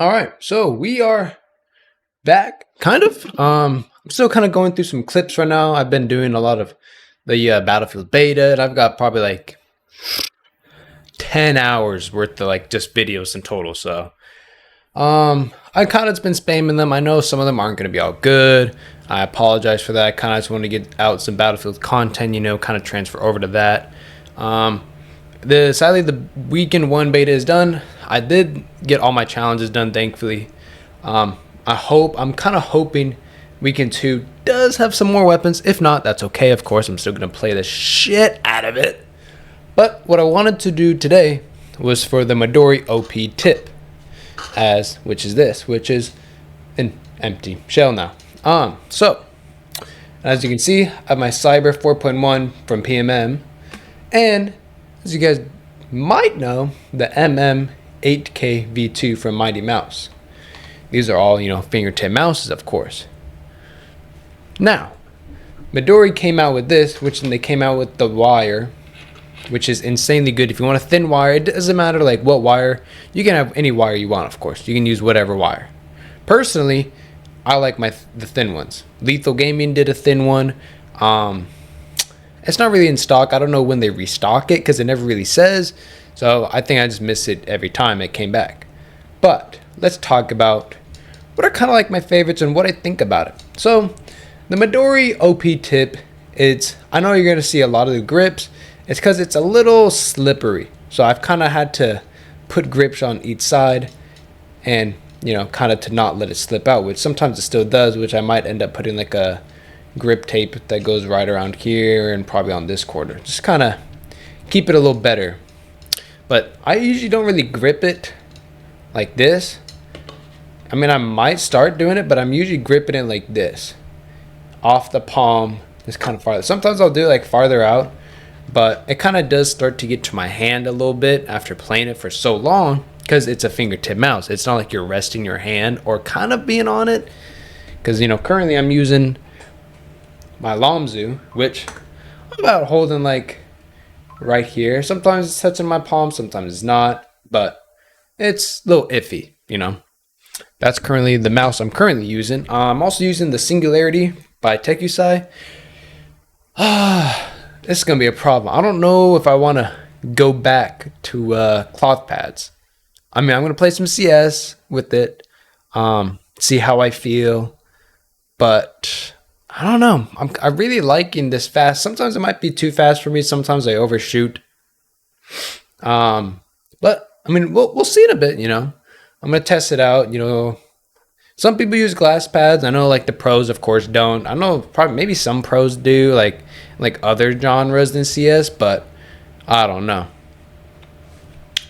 All right, so we are back, kind of. I'm still kind of going through some clips right now. I've been doing a lot of the Battlefield beta, and I've got probably like 10 hours worth of like just videos in total. So, I kind of been spamming them. I know some of them aren't going to be all good. I apologize for that. I kind of just want to get out some Battlefield content, kind of transfer over to that. Sadly the weekend one beta is done. I did get all my challenges done, thankfully. I'm kind of hoping weekend two does have some more weapons. If not, that's okay. Of course, I'm still gonna play the shit out of it. But what I wanted to do today was for the Midori OP tip, which is an empty shell now. So as you can see, I have my Cyber 4.1 from PMM, and as you guys might know, the MM8K V2 from Mighty Mouse. These are all, fingertip mouses, of course. Now, Midori came out with this, which they came out with the wire, which is insanely good. If you want a thin wire, it doesn't matter like what wire. You can have any wire you want, of course. You can use whatever wire. Personally, I like the thin ones. Lethal Gaming did a thin one. It's not really in stock. I don't know when they restock it because it never really says. So I think I just miss it every time it came back. But let's talk about what are kind of like my favorites and what I think about it. So the Midori OP tip, I know you're going to see a lot of the grips. It's because it's a little slippery. So I've kind of had to put grips on each side and, kind of to not let it slip out, which sometimes it still does, which I might end up putting like a grip tape that goes right around here and probably on this corner. Just kind of keep it a little better. But I usually don't really grip it like this. I mean, I might start doing it, but I'm usually gripping it like this, off the palm. It's kind of farther. Sometimes I'll do it like farther out, but it kind of does start to get to my hand a little bit after playing it for so long, because it's a fingertip mouse. It's not like you're resting your hand or kind of being on it, because currently I'm using my Lomzu, which I'm about holding like right here. Sometimes it's touching my palm, sometimes it's not, but it's a little iffy, That's currently the mouse I'm currently using. I'm also using the Singularity by TecuSci. This is gonna be a problem. I don't know if I want to go back to cloth pads. I mean, I'm gonna play some CS with it, see how I feel, but I don't know. I'm really liking this fast. Sometimes it might be too fast for me. Sometimes I overshoot. But I mean, we'll see in a bit. I'm gonna test it out. Some people use glass pads. I know like the pros, of course, don't. I know probably maybe some pros do, like other genres than CS, but I don't know.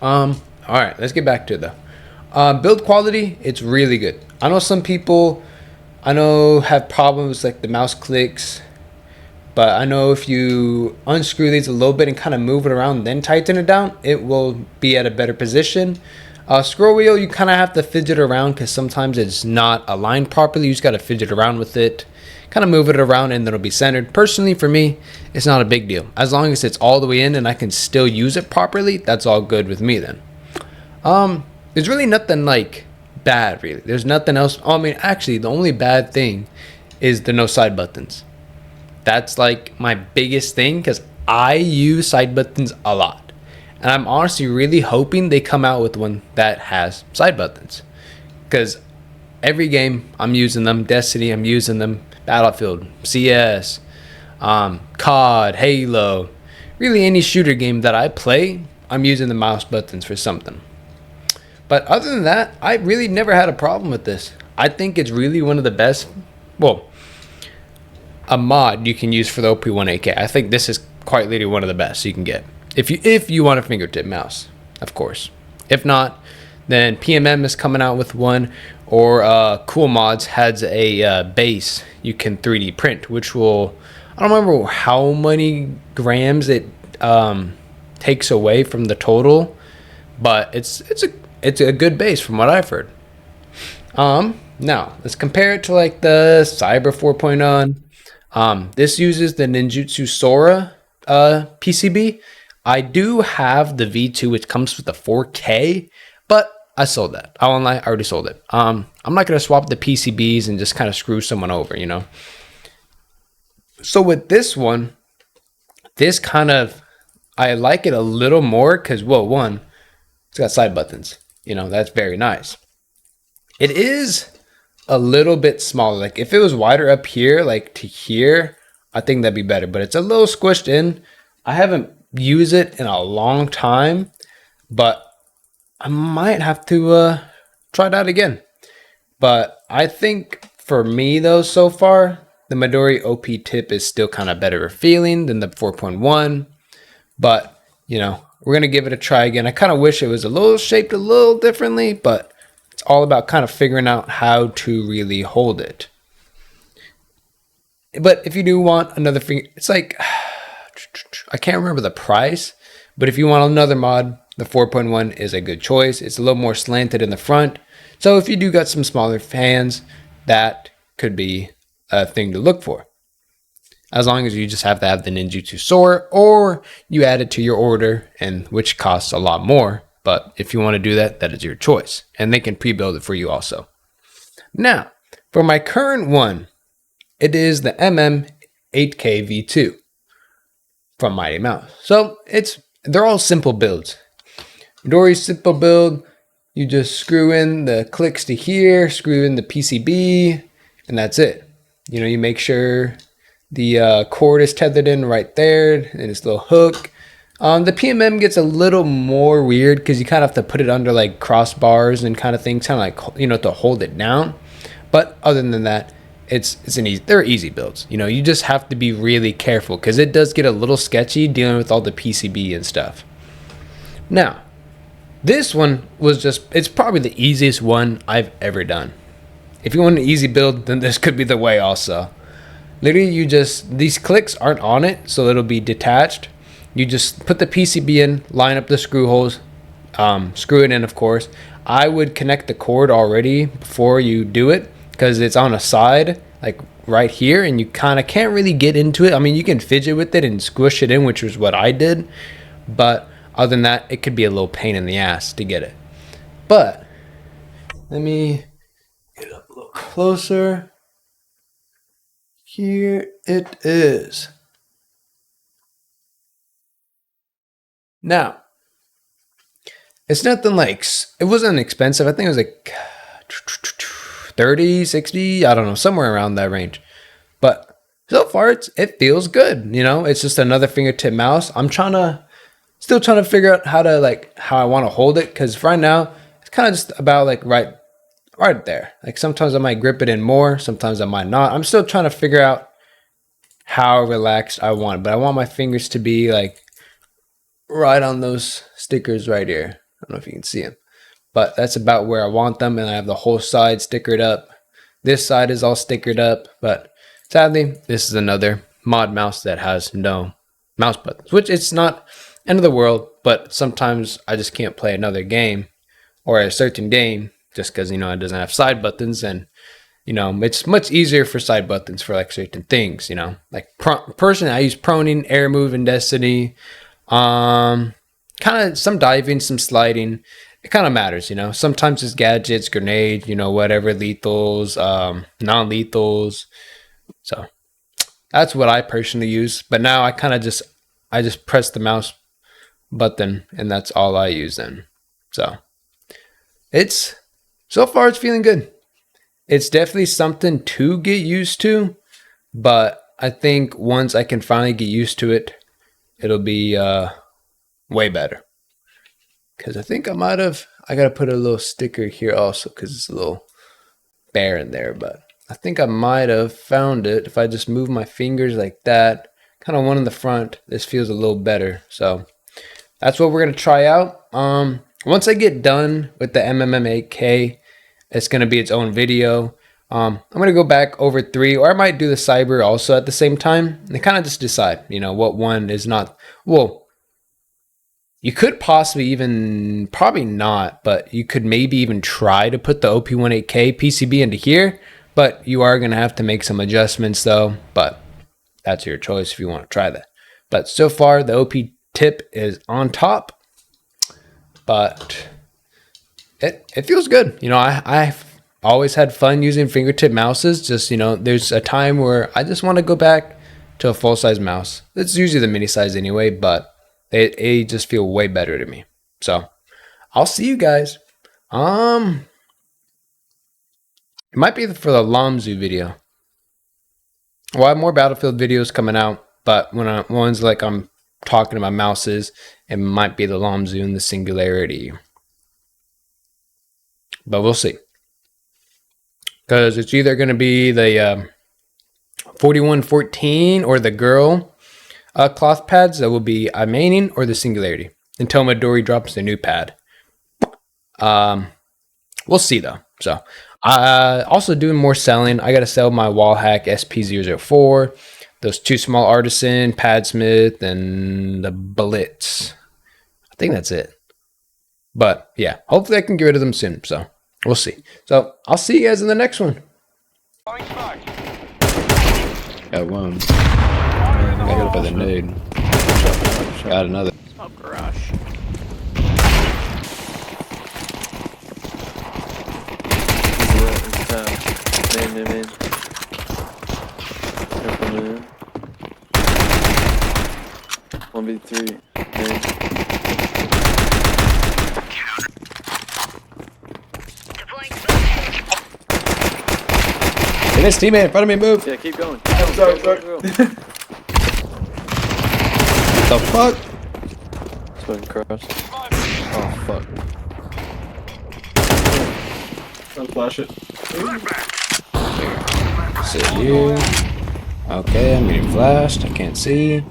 All right, let's get back to it though. Build quality, it's really good. I know some people have problems like the mouse clicks, but I know if you unscrew these a little bit and kind of move it around, then tighten it down, it will be at a better position. Scroll wheel, you kind of have to fidget around because sometimes it's not aligned properly. You just got to fidget around with it, kind of move it around, and then it'll be centered. Personally, for me, it's not a big deal. As long as it's all the way in and I can still use it properly, that's all good with me then. There's really nothing like bad, really. There's nothing else. I mean, actually, the only bad thing is the no side buttons. That's like my biggest thing because I use side buttons a lot. And I'm honestly really hoping they come out with one that has side buttons. Because every game I'm using them. Destiny, I'm using them. Battlefield, CS, COD, Halo. Really any shooter game that I play, I'm using the mouse buttons for something. But other than that, I really never had a problem with this. I think it's really one of the best, a mod you can use for the OP1p. I think this is quite literally one of the best you can get. If you want a fingertip mouse, of course. If not, then PMM is coming out with one, or Cool Mods has a base you can 3D print, which will, I don't remember how many grams it takes away from the total, but it's a good base from what I've heard. Now let's compare it to like the Cyber 4.0. This uses the Ninjutsu Sora PCB. I do have the V2, which comes with the 4K, but I sold that. I won't lie, I already sold it. I'm not gonna swap the PCBs and just kind of screw someone over, you know. So with this one, this kind of, I like it a little more because, well, one, it's got side buttons. You know, that's very nice. It is a little bit smaller. Like if it was wider up here, like to here, I think that'd be better. But it's a little squished in. I haven't used it in a long time, but I might have to try it out again. But I think for me though, so far, the Midori Opt1p is still kind of better feeling than the 4.1. But, you know, we're going to give it a try again. I kind of wish it was a little shaped a little differently, but it's all about kind of figuring out how to really hold it. But if you do want another finger, it's like, I can't remember the price, but if you want another mod, the 4.1 is a good choice. It's a little more slanted in the front. So if you do got some smaller hands, that could be a thing to look for. As long as you just have to have the ninjutsu sword, or you add it to your order, and which costs a lot more. But if you want to do that, that is your choice. And they can pre-build it for you also. Now, for my current one, it is the MM8K V2 from Mighty Mouse. So they're all simple builds. Midori's simple build. You just screw in the clicks to here, screw in the PCB, and that's it. You know, you make sure the cord is tethered in right there, and this little hook. The PMM gets a little more weird because you kind of have to put it under like crossbars and kind of things, kind of like, you know, to hold it down. But other than that, they're easy builds. You know, you just have to be really careful because it does get a little sketchy dealing with all the PCB and stuff. Now, this one it's probably the easiest one I've ever done. If you want an easy build, then this could be the way also. Literally, these clicks aren't on it, so it'll be detached. You just put the PCB in, line up the screw holes, screw it in, of course. I would connect the cord already before you do it because it's on a side, like right here, and you kind of can't really get into it. I mean, you can fidget with it and squish it in, which was what I did. But other than that, it could be a little pain in the ass to get it. But let me get up a little closer. Here it is. Now, it's nothing like, it wasn't expensive. I think it was like 30, 60, I don't know, somewhere around that range. But so far, it feels good. You know, it's just another fingertip mouse. I'm still trying to figure out how I want to hold it. Because right now, it's kind of just about like right there. Like sometimes I might grip it in more, sometimes I might not. I'm still trying to figure out how relaxed I want it, but I want my fingers to be like right on those stickers right here. I don't know if you can see them, but that's about where I want them. And I have the whole side stickered up. This side is all stickered up, but sadly, this is another mod mouse that has no mouse buttons, which it's not end of the world, but sometimes I just can't play another game or a certain game just because, you know, it doesn't have side buttons. And, you know, it's much easier for side buttons for like certain things, you know, like personally, I use proning, air move in Destiny, kind of some diving, some sliding. It kind of matters, you know. Sometimes it's gadgets, grenades, you know, whatever, lethals, non-lethals. So that's what I personally use. But now I kind of just press the mouse button and that's all I use then. So so far it's feeling good. It's definitely something to get used to, but I think once I can finally get used to it, it'll be way better. Because I think I got to put a little sticker here also because it's a little bare in there, but I think I might have found it. If I just move my fingers like that, kind of one in the front, this feels a little better. So that's what we're going to try out. Once I get done with the MMM8K, it's going to be its own video. I'm going to go back over 3, or I might do the Cyber also at the same time. And kind of just decide, you know, what one is not. Well, you could possibly even, probably not, but you could maybe even try to put the OP18K PCB into here. But you are going to have to make some adjustments though. But that's your choice if you want to try that. But so far, the OP tip is on top. But It feels good. You know, I've always had fun using fingertip mouses. Just, you know, there's a time where I just want to go back to a full size mouse. It's usually the mini size anyway, but they just feel way better to me. So I'll see you guys. It might be for the Lamzu video. Well, I have more Battlefield videos coming out, but one's like I'm talking about mouses, it might be the Lamzu and the Singularity. But we'll see. Because it's either going to be the 4114 or the girl cloth pads that will be maining, or the Singularity until Midori drops the new pad. We'll see though. So also doing more selling. I got to sell my wall hack SP004, those 2 small artisan, Padsmith, and the Blitz. I think that's it. But yeah, hopefully I can get rid of them soon. So we'll see. So I'll see you guys in the next one. Got one. Got up by the nade. Got another. Smoke garage. Man. Careful, man. 1v3. Man. Hey, this teammate in front of me, move. Yeah, keep going. Sorry. Go. The fuck? Smoking cross. Oh, fuck. Don't flash it. Sit you. Okay, I'm getting flashed. I can't see.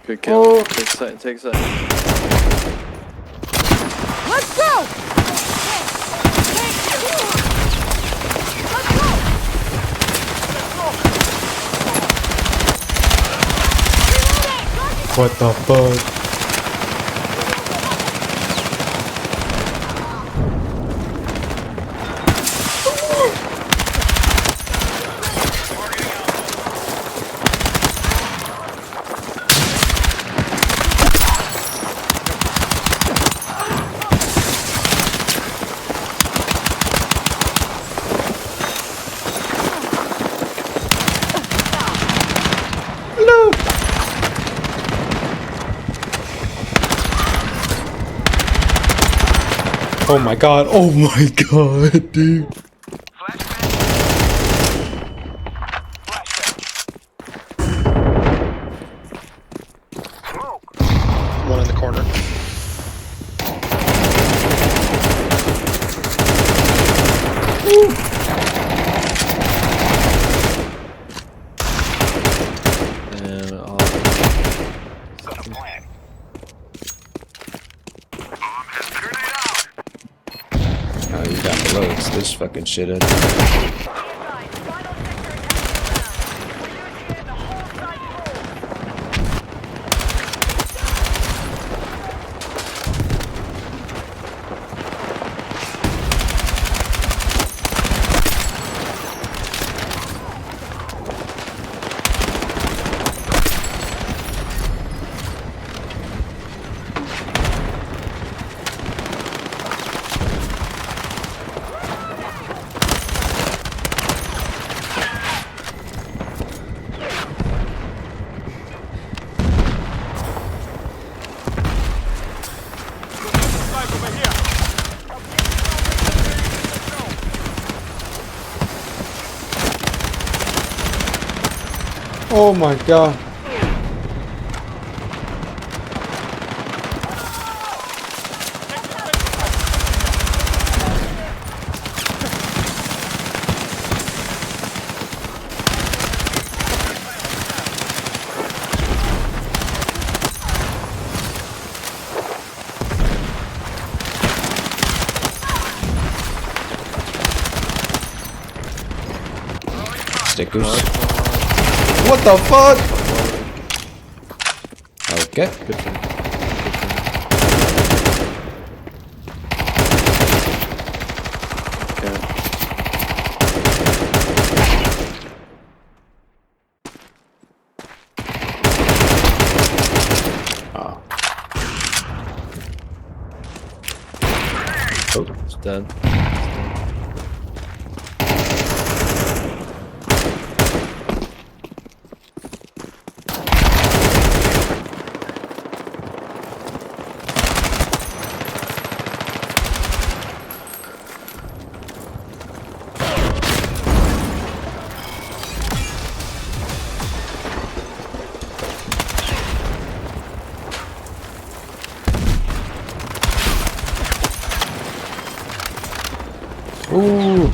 Good kill. Oh. Take sight. Let's go! What the fuck? Oh my god, dude. One in the corner. And Oh, he's down below. It's this fucking shit. Oh my god. Stickers. What the fuck? Okay. good thing. Oh, it's dead. Ooh.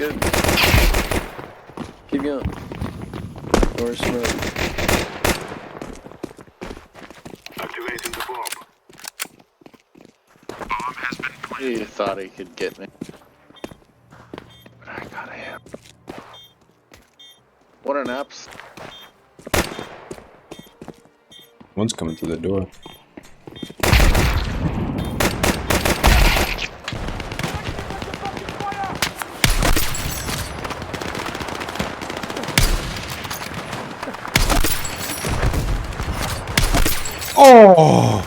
Good. Keep going. More smoke. Activating the bomb. He thought he could get me. But I got him. What an apps. One's coming through the door. Oh!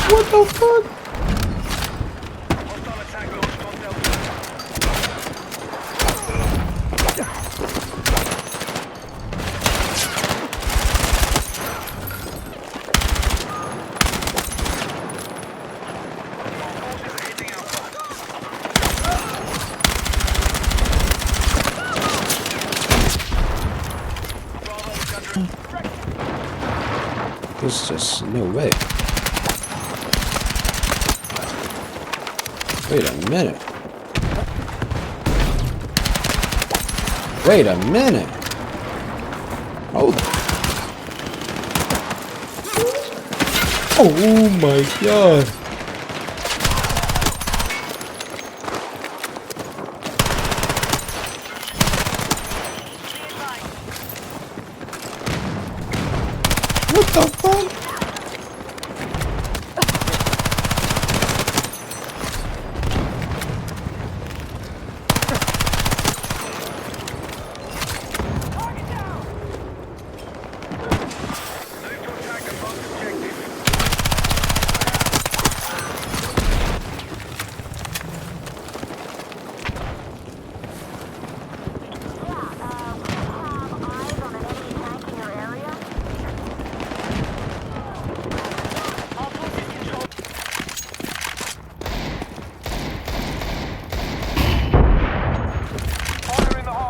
What the fuck? There's just no way. Wait a minute. Wait a minute. Hold on. Oh my god. What the fuck?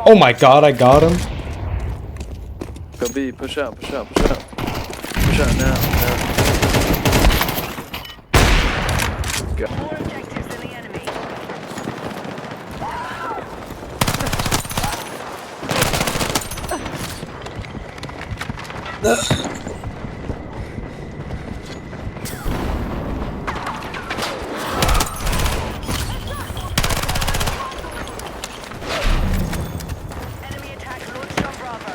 Oh my god, I got him. Go B, push out. Push out now. Go. More objectives than the enemy. Enemy attack launched on Bravo.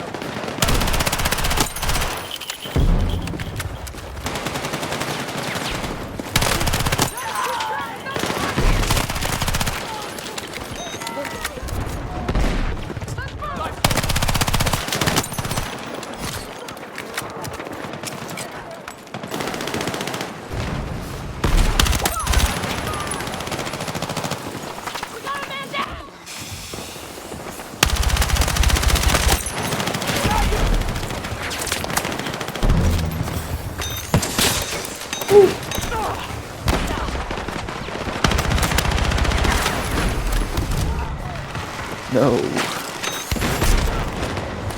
go.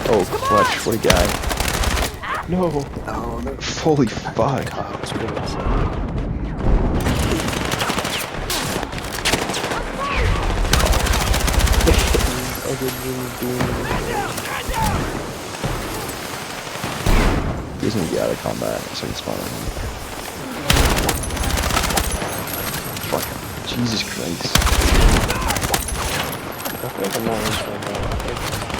Oh, clutch. What a guy. No. Oh, no. Holy fuck. He's gonna get out of combat so I can spawn on him. Fuck. Jesus Christ. I feel like I'm not in